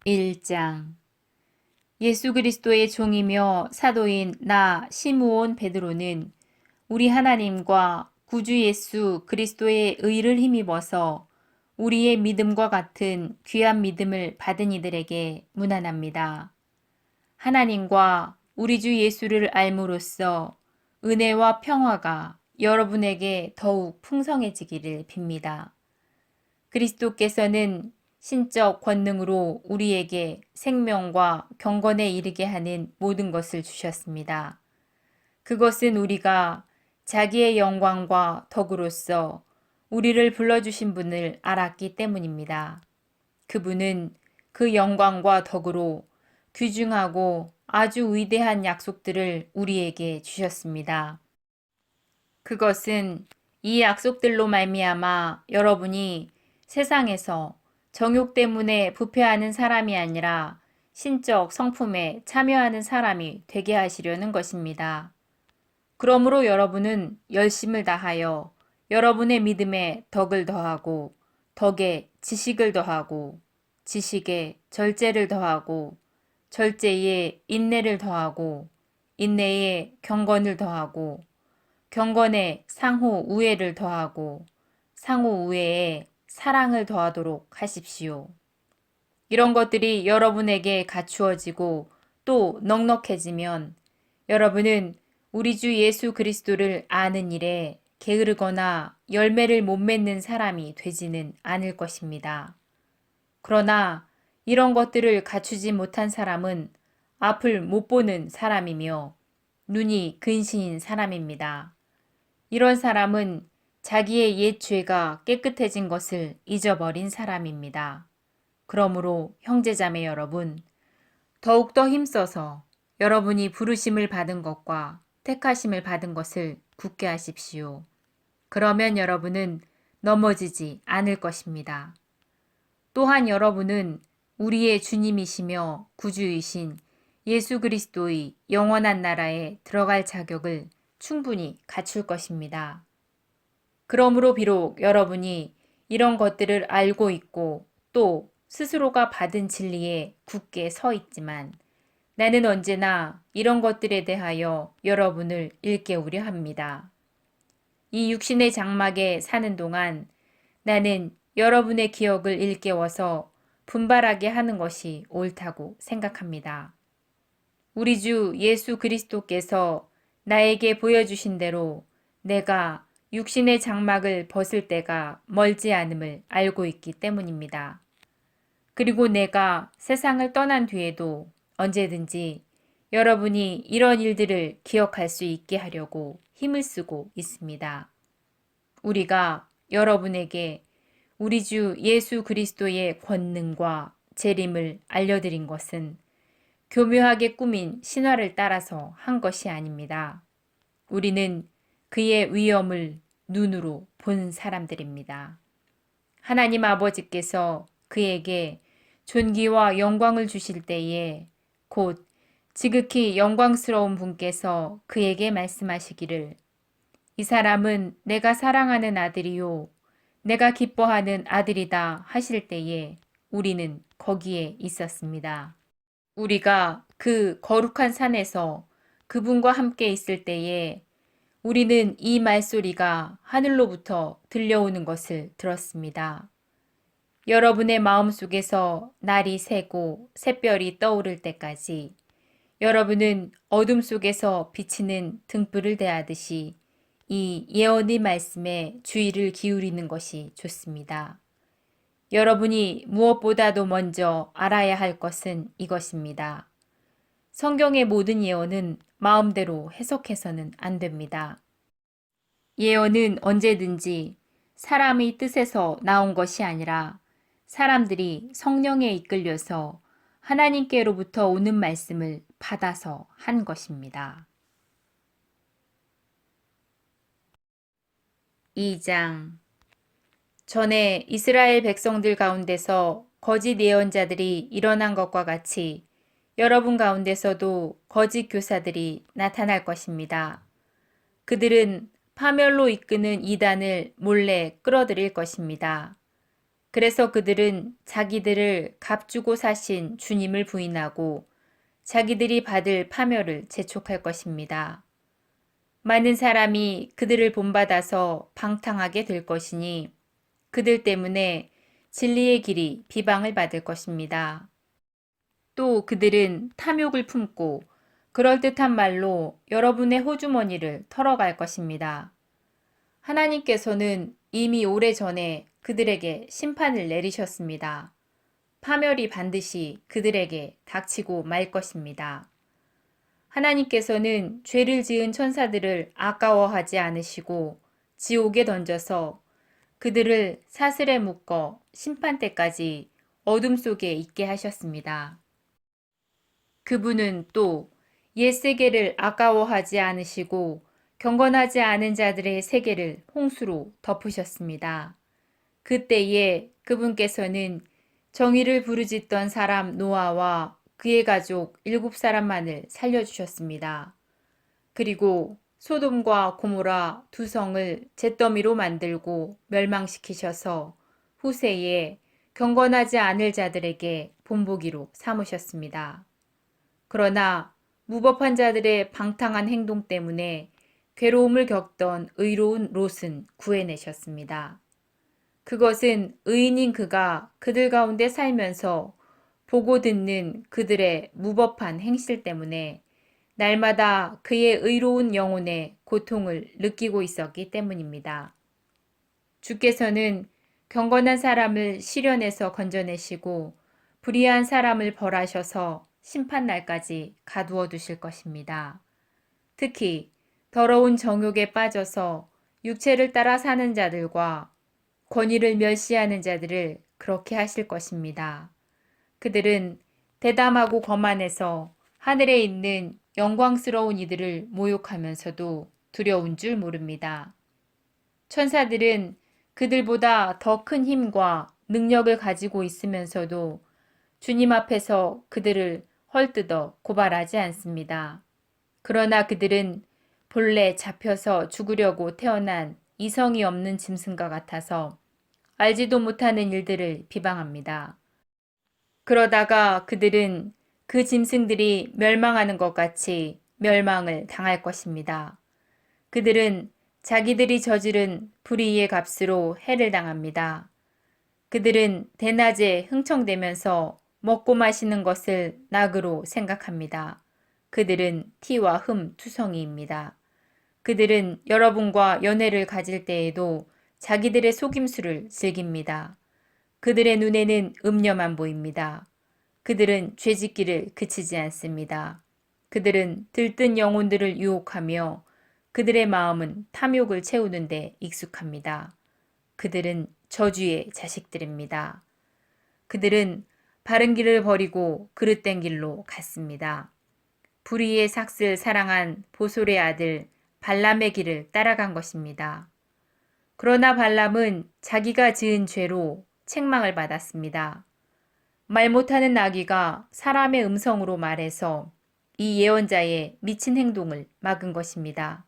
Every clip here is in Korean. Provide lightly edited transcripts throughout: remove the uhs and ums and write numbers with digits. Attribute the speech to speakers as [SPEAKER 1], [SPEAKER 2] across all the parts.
[SPEAKER 1] 1장 예수 그리스도의 종이며 사도인 나 시므온 베드로는 우리 하나님과 구주 예수 그리스도의 의를 힘입어서 우리의 믿음과 같은 귀한 믿음을 받은 이들에게 문안합니다. 하나님과 우리 주 예수를 알므로써 은혜와 평화가 여러분에게 더욱 풍성해지기를 빕니다. 그리스도께서는 신적 권능으로 우리에게 생명과 경건에 이르게 하는 모든 것을 주셨습니다. 그것은 우리가 자기의 영광과 덕으로서 우리를 불러주신 분을 알았기 때문입니다. 그분은 그 영광과 덕으로 귀중하고 아주 위대한 약속들을 우리에게 주셨습니다. 그것은 이 약속들로 말미암아 여러분이 세상에서 정욕 때문에 부패하는 사람이 아니라 신적 성품에 참여하는 사람이 되게 하시려는 것입니다. 그러므로 여러분은 열심을 다하여 여러분의 믿음에 덕을 더하고 덕에 지식을 더하고 지식에 절제를 더하고 절제에 인내를 더하고 인내에 경건을 더하고 경건에 상호 우애를 더하고 상호 우애에 사랑을 더하도록 하십시오. 이런 것들이 여러분에게 갖추어지고 또 넉넉해지면 여러분은 우리 주 예수 그리스도를 아는 일에 게으르거나 열매를 못 맺는 사람이 되지는 않을 것입니다. 그러나 이런 것들을 갖추지 못한 사람은 앞을 못 보는 사람이며 눈이 근신인 사람입니다. 이런 사람은 자기의 옛 죄가 깨끗해진 것을 잊어버린 사람입니다. 그러므로 형제자매 여러분, 더욱더 힘써서 여러분이 부르심을 받은 것과 택하심을 받은 것을 굳게 하십시오. 그러면 여러분은 넘어지지 않을 것입니다. 또한 여러분은 우리의 주님이시며 구주이신 예수 그리스도의 영원한 나라에 들어갈 자격을 충분히 갖출 것입니다. 그러므로 비록 여러분이 이런 것들을 알고 있고 또 스스로가 받은 진리에 굳게 서 있지만 나는 언제나 이런 것들에 대하여 여러분을 일깨우려 합니다. 이 육신의 장막에 사는 동안 나는 여러분의 기억을 일깨워서 분발하게 하는 것이 옳다고 생각합니다. 우리 주 예수 그리스도께서 나에게 보여주신 대로 내가 육신의 장막을 벗을 때가 멀지 않음을 알고 있기 때문입니다. 그리고 내가 세상을 떠난 뒤에도 언제든지 여러분이 이런 일들을 기억할 수 있게 하려고 힘을 쓰고 있습니다. 우리가 여러분에게 우리 주 예수 그리스도의 권능과 재림을 알려드린 것은 교묘하게 꾸민 신화를 따라서 한 것이 아닙니다. 우리는 그의 위엄을 눈으로 본 사람들입니다. 하나님 아버지께서 그에게 존귀와 영광을 주실 때에 곧 지극히 영광스러운 분께서 그에게 말씀하시기를 이 사람은 내가 사랑하는 아들이요 내가 기뻐하는 아들이다 하실 때에 우리는 거기에 있었습니다. 우리가 그 거룩한 산에서 그분과 함께 있을 때에 우리는 이 말소리가 하늘로부터 들려오는 것을 들었습니다. 여러분의 마음속에서 날이 새고 샛별이 떠오를 때까지 여러분은 어둠 속에서 비치는 등불을 대하듯이 이 예언의 말씀에 주의를 기울이는 것이 좋습니다. 여러분이 무엇보다도 먼저 알아야 할 것은 이것입니다. 성경의 모든 예언은 마음대로 해석해서는 안 됩니다. 예언은 언제든지 사람의 뜻에서 나온 것이 아니라 사람들이 성령에 이끌려서 하나님께로부터 오는 말씀을 받아서 한 것입니다. 2장 전에 이스라엘 백성들 가운데서 거짓 예언자들이 일어난 것과 같이 여러분 가운데서도 거짓 교사들이 나타날 것입니다. 그들은 파멸로 이끄는 이단을 몰래 끌어들일 것입니다. 그래서 그들은 자기들을 값주고 사신 주님을 부인하고 자기들이 받을 파멸을 재촉할 것입니다. 많은 사람이 그들을 본받아서 방탕하게 될 것이니 그들 때문에 진리의 길이 비방을 받을 것입니다. 또 그들은 탐욕을 품고 그럴듯한 말로 여러분의 호주머니를 털어갈 것입니다. 하나님께서는 이미 오래전에 그들에게 심판을 내리셨습니다. 파멸이 반드시 그들에게 닥치고 말 것입니다. 하나님께서는 죄를 지은 천사들을 아까워하지 않으시고 지옥에 던져서 그들을 사슬에 묶어 심판 때까지 어둠 속에 있게 하셨습니다. 그분은 또 옛 세계를 아까워하지 않으시고 경건하지 않은 자들의 세계를 홍수로 덮으셨습니다. 그때에 그분께서는 정의를 부르짖던 사람 노아와 그의 가족 7사람만을 살려주셨습니다. 그리고 소돔과 고모라 두 성을 잿더미로 만들고 멸망시키셔서 후세에 경건하지 않을 자들에게 본보기로 삼으셨습니다. 그러나 무법한 자들의 방탕한 행동 때문에 괴로움을 겪던 의로운 롯은 구해내셨습니다. 그것은 의인인 그가 그들 가운데 살면서 보고 듣는 그들의 무법한 행실 때문에 날마다 그의 의로운 영혼의 고통을 느끼고 있었기 때문입니다. 주께서는 경건한 사람을 시련에서 건져내시고 불의한 사람을 벌하셔서 심판날까지 가두어 두실 것입니다. 특히 더러운 정욕에 빠져서 육체를 따라 사는 자들과 권위를 멸시하는 자들을 그렇게 하실 것입니다. 그들은 대담하고 거만해서 하늘에 있는 영광스러운 이들을 모욕하면서도 두려운 줄 모릅니다. 천사들은 그들보다 더 큰 힘과 능력을 가지고 있으면서도 주님 앞에서 그들을 헐뜯어 고발하지 않습니다. 그러나 그들은 본래 잡혀서 죽으려고 태어난 이성이 없는 짐승과 같아서 알지도 못하는 일들을 비방합니다. 그러다가 그들은 그 짐승들이 멸망하는 것 같이 멸망을 당할 것입니다. 그들은 자기들이 저지른 불의의 값으로 해를 당합니다. 그들은 대낮에 흥청대면서 먹고 마시는 것을 낙으로 생각합니다. 그들은 티와 흠 투성이입니다. 그들은 여러분과 연애를 가질 때에도 자기들의 속임수를 즐깁니다. 그들의 눈에는 음녀만 보입니다. 그들은 죄짓기를 그치지 않습니다. 그들은 들뜬 영혼들을 유혹하며 그들의 마음은 탐욕을 채우는데 익숙합니다. 그들은 저주의 자식들입니다. 그들은 바른 길을 버리고 그릇된 길로 갔습니다. 불의의 삭슬 사랑한 보솔의 아들 발람의 길을 따라간 것입니다. 그러나 발람은 자기가 지은 죄로 책망을 받았습니다. 말 못하는 나귀가 사람의 음성으로 말해서 이 예언자의 미친 행동을 막은 것입니다.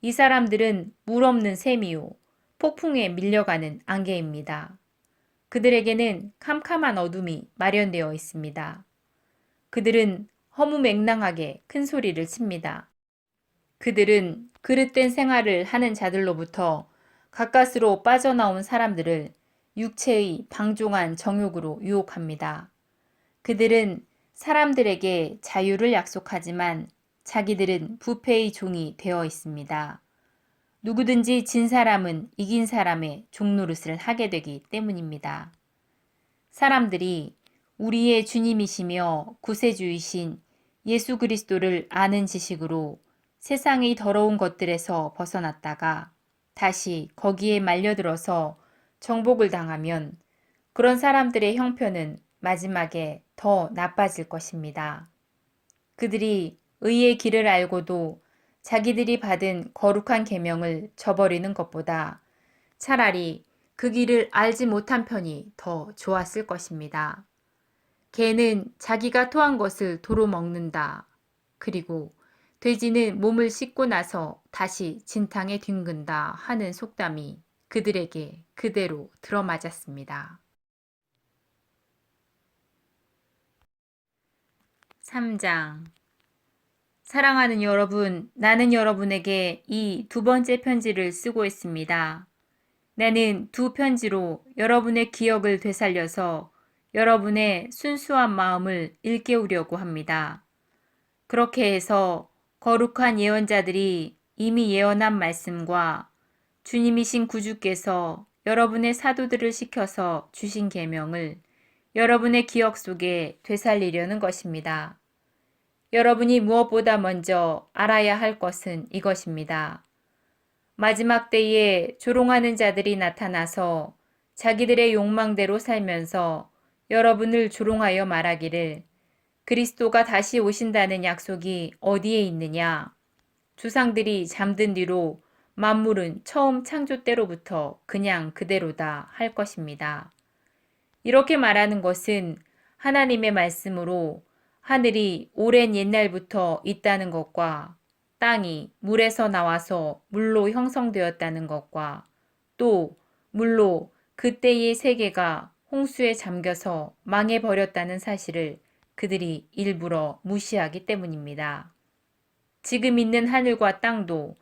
[SPEAKER 1] 이 사람들은 물 없는 샘이요 폭풍에 밀려가는 안개입니다. 그들에게는 캄캄한 어둠이 마련되어 있습니다. 그들은 허무맹랑하게 큰 소리를 칩니다. 그들은 그릇된 생활을 하는 자들로부터 가까스로 빠져나온 사람들을 육체의 방종한 정욕으로 유혹합니다. 그들은 사람들에게 자유를 약속하지만 자기들은 부패의 종이 되어 있습니다. 누구든지 진 사람은 이긴 사람의 종노릇을 하게 되기 때문입니다. 사람들이 우리의 주님이시며 구세주이신 예수 그리스도를 아는 지식으로 세상의 더러운 것들에서 벗어났다가 다시 거기에 말려들어서 정복을 당하면 그런 사람들의 형편은 마지막에 더 나빠질 것입니다. 그들이 의의 길을 알고도 자기들이 받은 거룩한 계명을 저버리는 것보다 차라리 그 길을 알지 못한 편이 더 좋았을 것입니다. 개는 자기가 토한 것을 도로 먹는다. 그리고 돼지는 몸을 씻고 나서 다시 진탕에 뒹군다 하는 속담이 그들에게 그대로 들어맞았습니다. 3장. 사랑하는 여러분, 나는 여러분에게 이 두 번째 편지를 쓰고 있습니다. 나는 두 편지로 여러분의 기억을 되살려서 여러분의 순수한 마음을 일깨우려고 합니다. 그렇게 해서 거룩한 예언자들이 이미 예언한 말씀과 주님이신 구주께서 여러분의 사도들을 시켜서 주신 계명을 여러분의 기억 속에 되살리려는 것입니다. 여러분이 무엇보다 먼저 알아야 할 것은 이것입니다. 마지막 때에 조롱하는 자들이 나타나서 자기들의 욕망대로 살면서 여러분을 조롱하여 말하기를 그리스도가 다시 오신다는 약속이 어디에 있느냐? 조상들이 잠든 뒤로 만물은 처음 창조 때로부터 그냥 그대로다 할 것입니다. 이렇게 말하는 것은 하나님의 말씀으로 하늘이 오랜 옛날부터 있다는 것과 땅이 물에서 나와서 물로 형성되었다는 것과 또 물로 그때의 세계가 홍수에 잠겨서 망해버렸다는 사실을 그들이 일부러 무시하기 때문입니다. 지금 있는 하늘과 땅도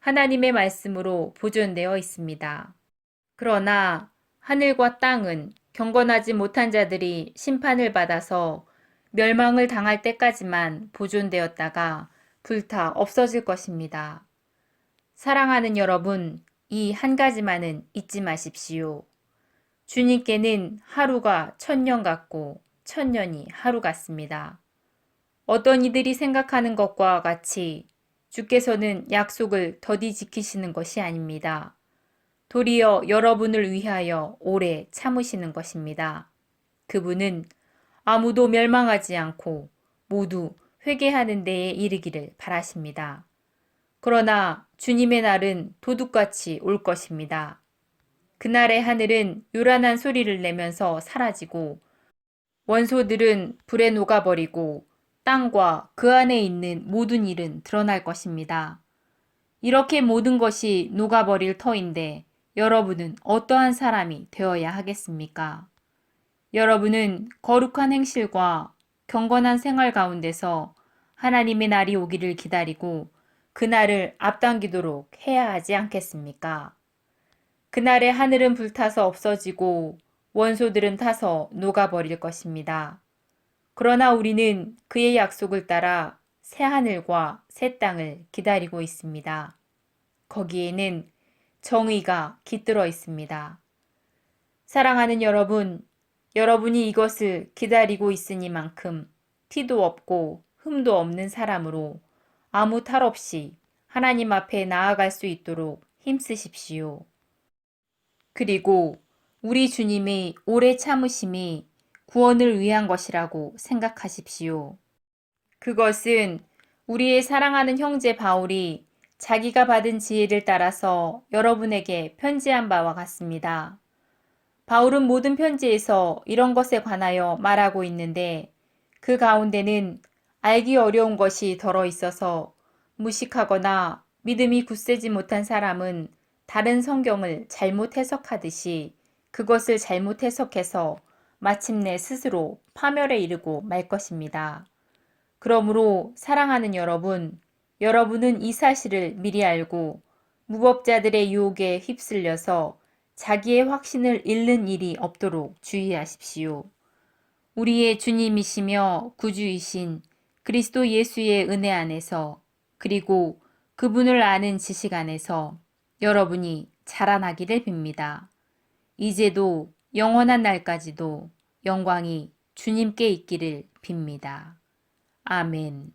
[SPEAKER 1] 하나님의 말씀으로 보존되어 있습니다. 그러나 하늘과 땅은 경건하지 못한 자들이 심판을 받아서 멸망을 당할 때까지만 보존되었다가 불타 없어질 것입니다. 사랑하는 여러분, 이 한 가지만은 잊지 마십시오. 주님께는 하루가 1000년 같고 1000년이 하루 같습니다. 어떤 이들이 생각하는 것과 같이 주께서는 약속을 더디 지키시는 것이 아닙니다. 도리어 여러분을 위하여 오래 참으시는 것입니다. 그분은 아무도 멸망하지 않고 모두 회개하는 데에 이르기를 바라십니다. 그러나 주님의 날은 도둑같이 올 것입니다. 그날의 하늘은 요란한 소리를 내면서 사라지고 원소들은 불에 녹아버리고 땅과 그 안에 있는 모든 일은 드러날 것입니다. 이렇게 모든 것이 녹아버릴 터인데 여러분은 어떠한 사람이 되어야 하겠습니까? 여러분은 거룩한 행실과 경건한 생활 가운데서 하나님의 날이 오기를 기다리고 그날을 앞당기도록 해야 하지 않겠습니까? 그날에 하늘은 불타서 없어지고 원소들은 타서 녹아버릴 것입니다. 그러나 우리는 그의 약속을 따라 새 하늘과 새 땅을 기다리고 있습니다. 거기에는 정의가 깃들어 있습니다. 사랑하는 여러분, 여러분이 이것을 기다리고 있으니만큼 티도 없고 흠도 없는 사람으로 아무 탈 없이 하나님 앞에 나아갈 수 있도록 힘쓰십시오. 그리고 우리 주님의 오래 참으심이 구원을 위한 것이라고 생각하십시오. 그것은 우리의 사랑하는 형제 바울이 자기가 받은 지혜를 따라서 여러분에게 편지한 바와 같습니다. 바울은 모든 편지에서 이런 것에 관하여 말하고 있는데 그 가운데는 알기 어려운 것이 덜어 있어서 무식하거나 믿음이 굳세지 못한 사람은 다른 성경을 잘못 해석하듯이 그것을 잘못 해석해서 마침내 스스로 파멸에 이르고 말 것입니다. 그러므로 사랑하는 여러분, 여러분은 이 사실을 미리 알고 무법자들의 유혹에 휩쓸려서 자기의 확신을 잃는 일이 없도록 주의하십시오. 우리의 주님이시며 구주이신 그리스도 예수의 은혜 안에서 그리고 그분을 아는 지식 안에서 여러분이 자라나기를 빕니다. 이제도 영원한 날까지도 영광이 주님께 있기를 빕니다. 아멘.